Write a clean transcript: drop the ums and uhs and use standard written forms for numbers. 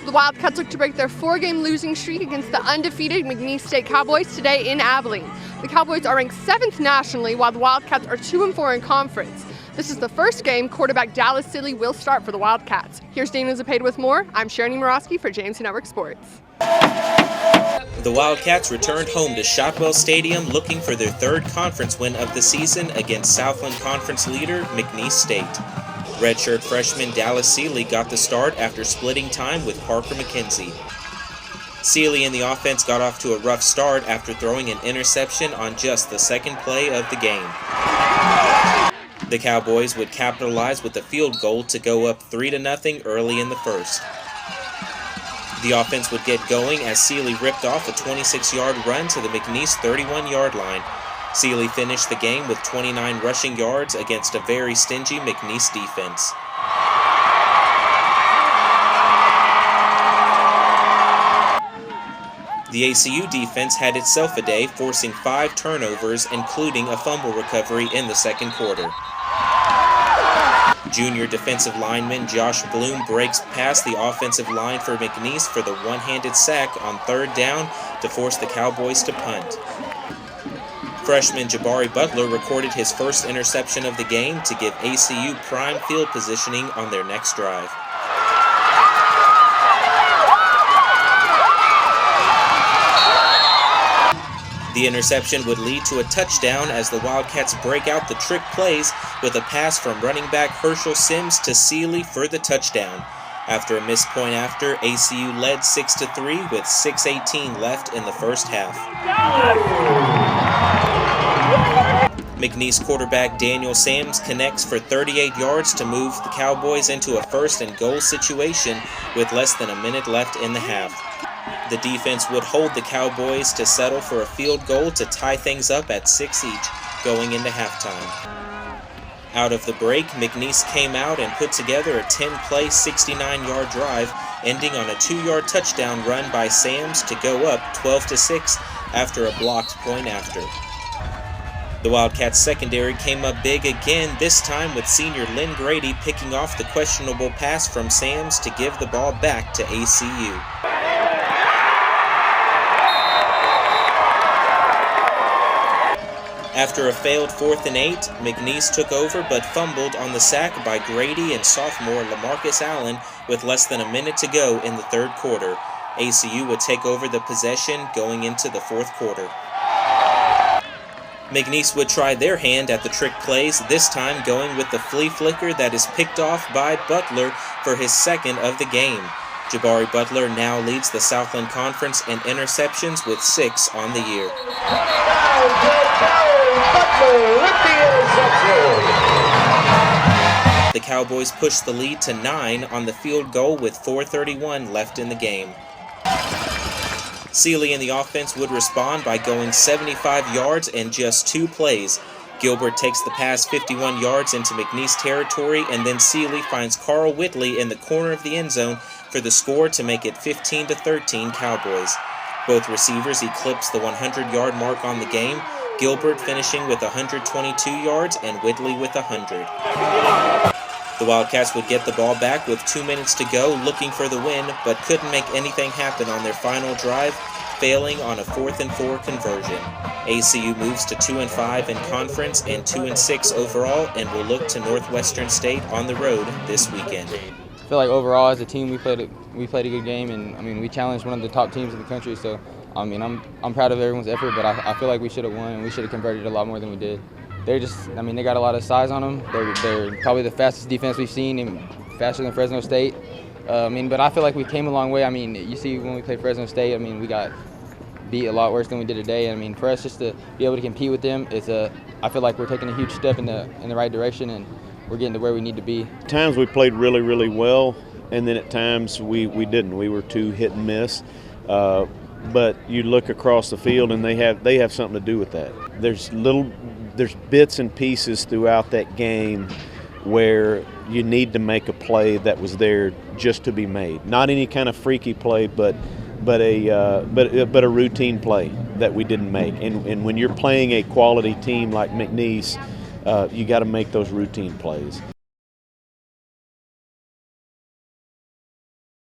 The Wildcats look to break their 4-game losing streak against the undefeated McNeese State COWBOYS today in Abilene. The COWBOYS are ranked 7th nationally, while the Wildcats are 2-4 in conference. This is the first game quarterback Dallas Seeley will start for the Wildcats. Here's Dana Zapata with more. I'm Shera Niemirowski for JMC Network Sports. The Wildcats returned home to Shotwell Stadium looking for their 3rd conference win of the season against Southland Conference leader McNeese State. Redshirt freshman Dallas Seeley got the start after splitting time with Parker McKenzie. Seeley and the offense got off to a rough start after throwing an interception on just the 2nd play of the game. The Cowboys would capitalize with a field goal to go up 3-0 early in the first. The offense would get going as Seeley ripped off a 26-yard run to the McNeese 31-yard line. Seeley finished the game with 29 rushing yards against a very stingy McNeese defense. The ACU defense had itself a day, forcing 5 turnovers, including a fumble recovery in the 2nd quarter. Junior defensive lineman Josh Bloom breaks past the offensive line for McNeese for the one-handed sack on 3rd down to force the Cowboys to punt. Freshman Jabari Butler recorded his first interception of the game to give ACU prime field positioning on their next drive. The interception would lead to a touchdown as the Wildcats break out the trick plays with a pass from running back Herschel Sims to Seeley for the touchdown. After a missed point after, ACU led 6-3 with 6:18 left in the first half. McNeese quarterback Daniel Sams connects for 38 yards to move the Cowboys into a 1st and goal situation with less than a minute left in the half. The defense would hold the Cowboys to settle for a field goal to tie things up at 6 each going into halftime. Out of the break, McNeese came out and put together a 10-play, 69-yard drive, ending on a 2-yard touchdown run by Sams to go up 12-6 after a blocked point after. The Wildcats secondary came up big again, this time with senior Lynn Grady picking off the questionable pass from Sams to give the ball back to ACU. After a failed 4th and 8, McNeese took over but fumbled on the sack by Grady and sophomore LaMarcus Allen with less than a minute to go in the 3rd quarter. ACU would take over the possession going into the 4th quarter. McNeese would try their hand at the trick plays, this time going with the flea flicker that is picked off by Butler for his 2nd of the game. Jabari Butler now leads the Southland Conference in interceptions with 6 on the year. The Cowboys pushed the lead to 9 on the field goal with 4:31 left in the game. Seeley and the offense would respond by going 75 yards in just 2 plays. Gilbert takes the pass 51 yards into McNeese territory, and then Seeley finds Carl Whitley in the corner of the end zone for the score to make it 15-13 Cowboys. Both receivers eclipsed the 100-yard mark on the game, Gilbert finishing with 122 yards and Whitley with 100. The Wildcats would get the ball back with 2 minutes to go, looking for the win, but couldn't make anything happen on their final drive, failing on a 4th and 4 conversion. ACU moves to 2-5 in conference and 2-6 overall, and will look to Northwestern State on the road this weekend. I feel like overall as a team we played a good game, and we challenged one of the top teams in the country. So I'm proud of everyone's effort, but I feel like we should have won and we should have converted a lot more than we did. They're just, they got a lot of size on them. They're probably the fastest defense we've seen, and faster than Fresno State. But I feel like we came a long way. You see when we played Fresno State, we got beat a lot worse than we did today. For us just to be able to compete with them, I feel like we're taking a huge step in the right direction, and we're getting to where we need to be. At times we played really, really well, and then at times we didn't. We were too hit and miss. But you look across the field, and they have something to do with that. There's bits and pieces throughout that game where you need to make a play that was there just to be made. Not any kind of freaky play, but a routine play that we didn't make. And when you're playing a quality team like McNeese, you got to make those routine plays.